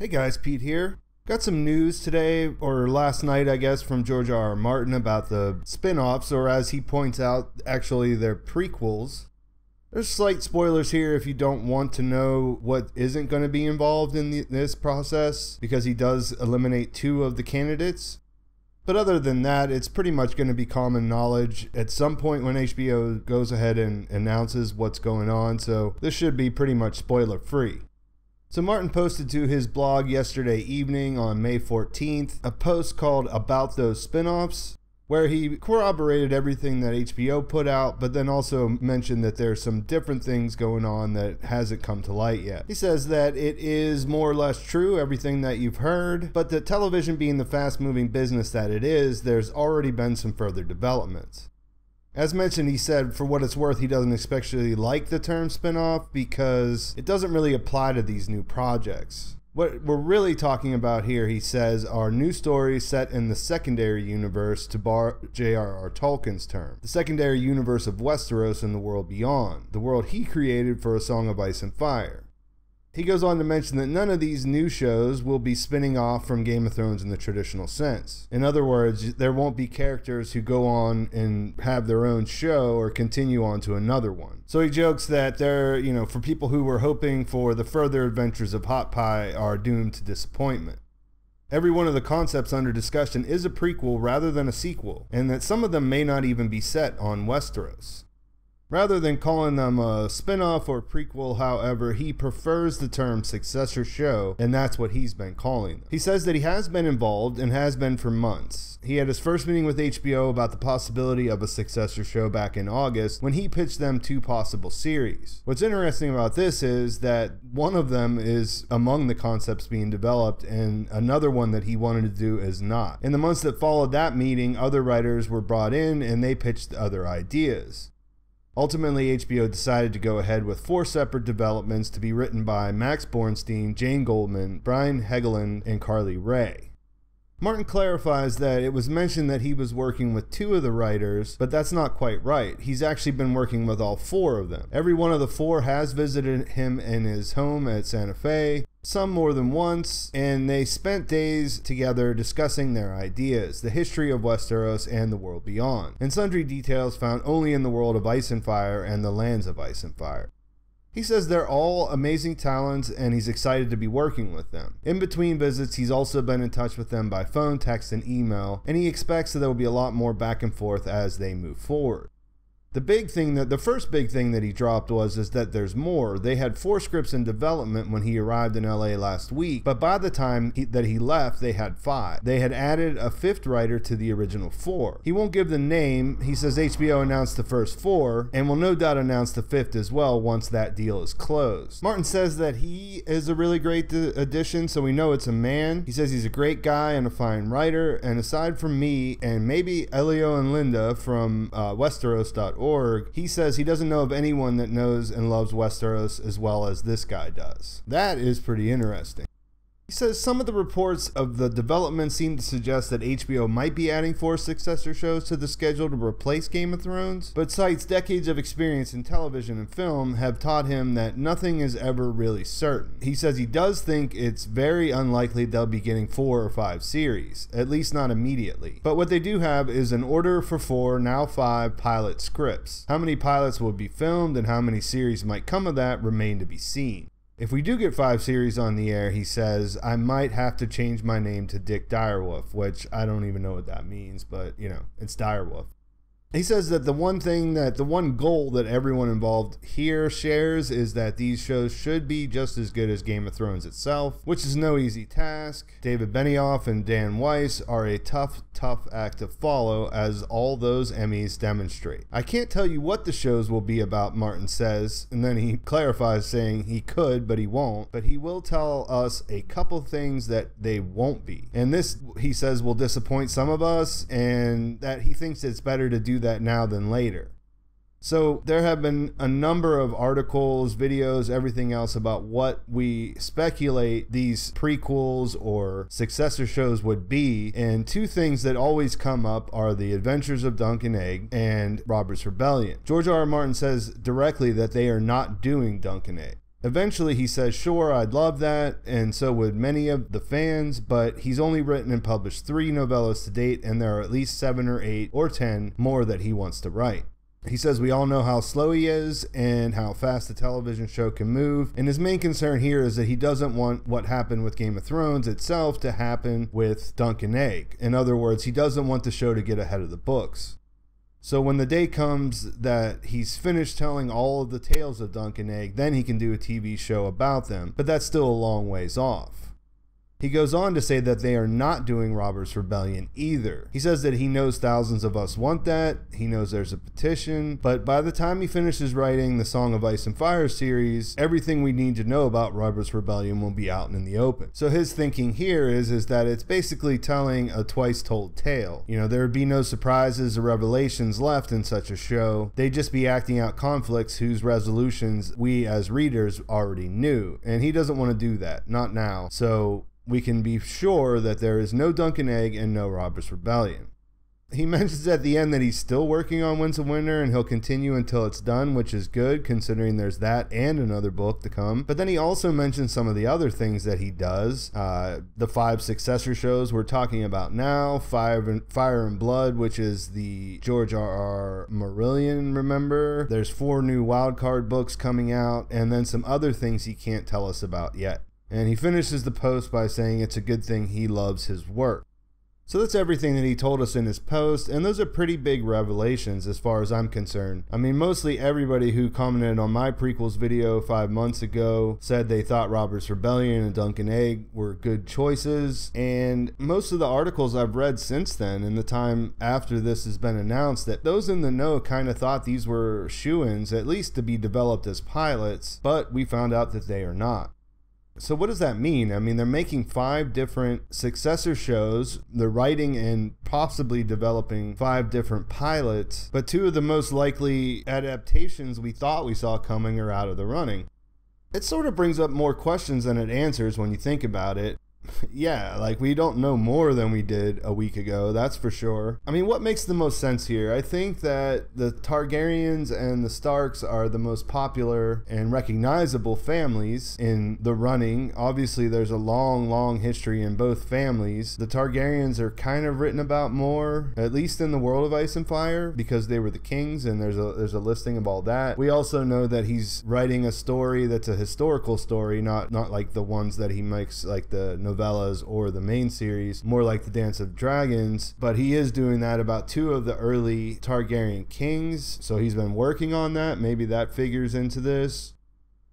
Hey guys, Pete here. Got some news today, or last night I guess, from George R.R. Martin about the spin-offs, or as he points out, actually they're prequels. There's slight spoilers here if you don't want to know what isn't going to be involved in this process, because he does eliminate 2 of the candidates. But other than that, it's pretty much going to be common knowledge at some point when HBO goes ahead and announces what's going on, so this should be pretty much spoiler-free. So Martin posted to his blog yesterday evening on May 14th a post called About Those Spinoffs, where he corroborated everything that HBO put out, but then also mentioned that there's some different things going on that hasn't come to light yet. He says that it is more or less true, everything that you've heard, but that television being the fast-moving business that it is, there's already been some further developments. As mentioned, he said, for what it's worth, he doesn't especially like the term spin-off because it doesn't really apply to these new projects. What we're really talking about here, he says, are new stories set in the secondary universe, to borrow J.R.R. Tolkien's term. The secondary universe of Westeros and the world beyond, the world he created for A Song of Ice and Fire. He goes on to mention that none of these new shows will be spinning off from Game of Thrones in the traditional sense. In other words, there won't be characters who go on and have their own show or continue on to another one. So he jokes that they're, for people who were hoping for the further adventures of Hot Pie are doomed to disappointment. Every one of the concepts under discussion is a prequel rather than a sequel, and that some of them may not even be set on Westeros. Rather than calling them a spin-off or prequel, however, he prefers the term successor show, and that's what he's been calling them. He says that he has been involved, and has been for months. He had his first meeting with HBO about the possibility of a successor show back in August, when he pitched them 2 possible series. What's interesting about this is that one of them is among the concepts being developed, and another one that he wanted to do is not. In the months that followed that meeting, other writers were brought in, and they pitched other ideas. Ultimately, HBO decided to go ahead with 4 separate developments to be written by Max Bornstein, Jane Goldman, Brian Helgeland, and Carly Ray. Martin clarifies that it was mentioned that he was working with 2 of the writers, but that's not quite right. He's actually been working with all 4 of them. Every one of the 4 has visited him in his home at Santa Fe, some more than once, and they spent days together discussing their ideas, the history of Westeros and the world beyond, and sundry details found only in the world of Ice and Fire and the lands of Ice and Fire. He says they're all amazing talents and he's excited to be working with them. In between visits, he's also been in touch with them by phone, text, and email, and he expects that there will be a lot more back and forth as they move forward. The first big thing that he dropped is that there's more. They had 4 scripts in development when he arrived in LA last week, but by the time that he left, they had 5. They had added a 5th writer to the original 4. He won't give the name. He says HBO announced the first 4, and will no doubt announce the 5th as well once that deal is closed. Martin says that he is a really great addition, so we know it's a man. He says he's a great guy and a fine writer, and aside from me, and maybe Elio and Linda from Westeros.org, he says he doesn't know of anyone that knows and loves Westeros as well as this guy does. That is pretty interesting. He says some of the reports of the development seem to suggest that HBO might be adding 4 successor shows to the schedule to replace Game of Thrones, but cites decades of experience in television and film have taught him that nothing is ever really certain. He says he does think it's very unlikely they'll be getting 4 or 5 series, at least not immediately. But what they do have is an order for 4, now 5 pilot scripts. How many pilots will be filmed and how many series might come of that remain to be seen. If we do get 5 series on the air, he says, I might have to change my name to Dick Direwolf, which I don't even know what that means, but, it's Direwolf. He says that the one goal that everyone involved here shares is that these shows should be just as good as Game of Thrones itself, which is no easy task. David Benioff and Dan Weiss are a tough act to follow, as all those Emmys demonstrate. I can't tell you what the shows will be about, Martin says, and then he clarifies saying he could, but he won't, but he will tell us a couple things that they won't be. And this, he says, will disappoint some of us, and that he thinks it's better to do that now than later. So there have been a number of articles, videos, everything else about what we speculate these prequels or successor shows would be, and 2 things that always come up are The Adventures of Dunk and Egg and Robert's Rebellion. George R.R. Martin says directly that they are not doing Dunk and Egg. Eventually he says, sure, I'd love that, and so would many of the fans, but he's only written and published 3 novellas to date, and there are at least 7 or 8 or 10 more that he wants to write. He says we all know how slow he is and how fast a television show can move, and his main concern here is that he doesn't want what happened with Game of Thrones itself to happen with Dunk and Egg. In other words, he doesn't want the show to get ahead of the books. So when the day comes that he's finished telling all of the tales of Dunk and Egg, then he can do a TV show about them, but that's still a long ways off. He goes on to say that they are not doing Robert's Rebellion either. He says that he knows thousands of us want that, he knows there's a petition, but by the time he finishes writing the Song of Ice and Fire series, everything we need to know about Robert's Rebellion will be out in the open. So his thinking here is that it's basically telling a twice told tale. You know, there would be no surprises or revelations left in such a show. They'd just be acting out conflicts whose resolutions we as readers already knew. And he doesn't want to do that, not now. So we can be sure that there is no Dunk and Egg and no Robert's Rebellion. He mentions at the end that he's still working on Winds of Winter and he'll continue until it's done, which is good considering there's that and another book to come. But then he also mentions some of the other things that he does. The 5 successor shows we're talking about now, Fire and Blood, which is the George R.R. Marillion, remember? There's 4 new wildcard books coming out, and then some other things he can't tell us about yet. And he finishes the post by saying it's a good thing he loves his work. So that's everything that he told us in his post, and those are pretty big revelations as far as I'm concerned. I mean, mostly everybody who commented on my prequels video 5 months ago said they thought Robert's Rebellion and Dunk and Egg were good choices, and most of the articles I've read since then, in the time after this has been announced, that those in the know kind of thought these were shoo-ins, at least to be developed as pilots, but we found out that they are not. So what does that mean? I mean, they're making 5 different successor shows. They're writing and possibly developing 5 different pilots, but 2 of the most likely adaptations we thought we saw coming are out of the running. It sort of brings up more questions than it answers when you think about it. Yeah, like we don't know more than we did a week ago, that's for sure. I mean, what makes the most sense here? I think that the Targaryens and the Starks are the most popular and recognizable families in the running. Obviously, there's a long history in both families. The Targaryens are kind of written about more, at least in the world of Ice and Fire, because they were the kings, and there's a listing of all that. We also know that he's writing a story that's a historical story, not like the ones that he makes like the novellas or the main series, more like the Dance of Dragons, but he is doing that about 2 of the early Targaryen kings, so he's been working on that. Maybe that figures into this.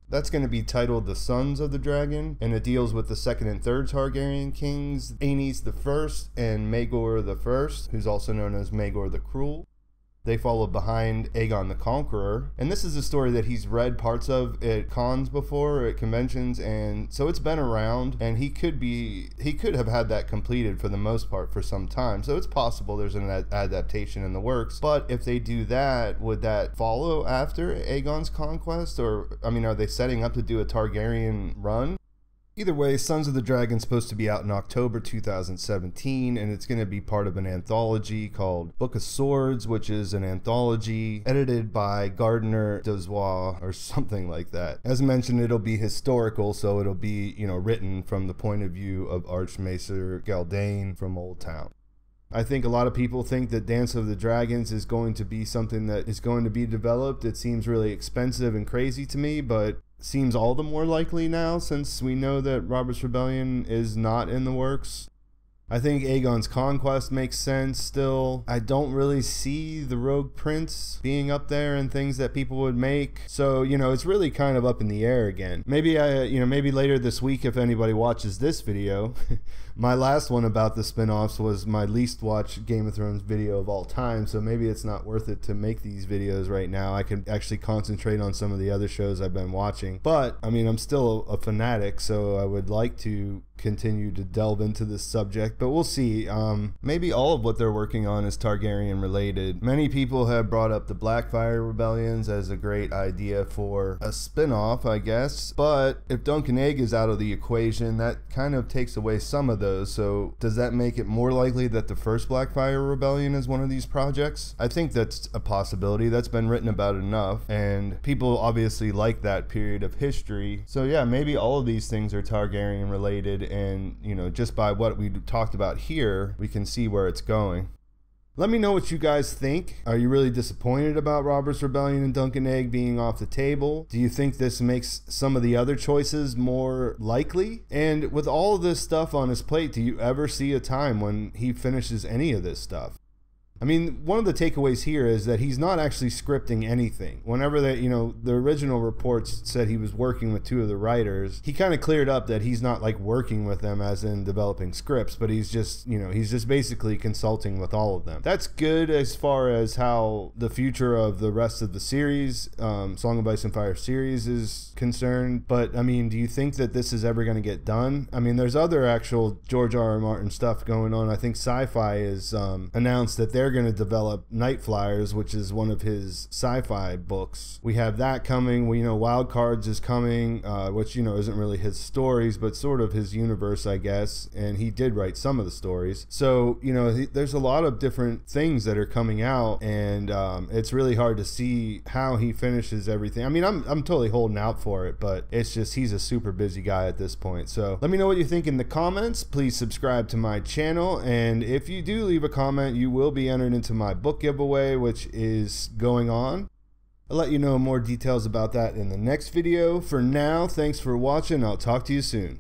That's going to be titled The Sons of the Dragon, and it deals with the 2nd and 3rd Targaryen kings, Aenys the First and Maegor the First, who's also known as Maegor the Cruel. They followed behind Aegon the Conqueror, and this is a story that he's read parts of at cons before, at conventions, and so it's been around, and he could have had that completed for the most part for some time, so it's possible there's an adaptation in the works. But if they do that, would that follow after Aegon's conquest, or, I mean, are they setting up to do a Targaryen run? Either way, Sons of the Dragon is supposed to be out in October 2017, and it's going to be part of an anthology called Book of Swords, which is an anthology edited by Gardner Dozois or something like that. As mentioned, it'll be historical, so it'll be, written from the point of view of Archmaester Galdane from Old Town. I think a lot of people think that Dance of the Dragons is going to be something that is going to be developed. It seems really expensive and crazy to me, but seems all the more likely now since we know that Robert's Rebellion is not in the works. I think Aegon's Conquest makes sense still. I don't really see the Rogue Prince being up there and things that people would make. So, it's really kind of up in the air again. Maybe maybe later this week, if anybody watches this video, my last one about the spinoffs was my least watched Game of Thrones video of all time. So maybe it's not worth it to make these videos right now. I can actually concentrate on some of the other shows I've been watching. But, I mean, I'm still a fanatic, so I would like to continue to delve into this subject, but we'll see. Maybe all of what they're working on is Targaryen related. Many people have brought up the Blackfire rebellions as a great idea for a spin-off, I guess, but if Dunk and Egg is out of the equation, that kind of takes away some of those. So does that make it more likely that the first Blackfire rebellion is one of these projects? I think that's a possibility. That's been written about enough, and people obviously like that period of history. So yeah, maybe all of these things are Targaryen related, and you know, just by what we talked about here, we can see where it's going. Let me know what you guys think. Are you really disappointed about Robert's Rebellion and Dunk and Egg being off the table? Do you think this makes some of the other choices more likely? And with all of this stuff on his plate, do you ever see a time when he finishes any of this stuff? I mean, one of the takeaways here is that he's not actually scripting anything. Whenever the original reports said he was working with two of the writers, he kind of cleared up that he's not like working with them as in developing scripts, but he's just basically consulting with all of them. That's good as far as how the future of the rest of the series, Song of Ice and Fire series, is concerned. But I mean, do you think that this is ever going to get done? I mean, there's other actual George R.R. Martin stuff going on. I think Sci-Fi has announced that they're going to develop Night Flyers, which is one of his sci-fi books. We have that coming. We know Wild Cards is coming, which isn't really his stories, but sort of his universe, I guess. And he did write some of the stories. So there's a lot of different things that are coming out, and it's really hard to see how he finishes everything. I mean, I'm totally holding out for it, but it's just he's a super busy guy at this point. So let me know what you think in the comments. Please subscribe to my channel, and if you do leave a comment, you will be entered into my book giveaway, which is going on. I'll let you know more details about that in the next video. For now, thanks for watching. I'll talk to you soon.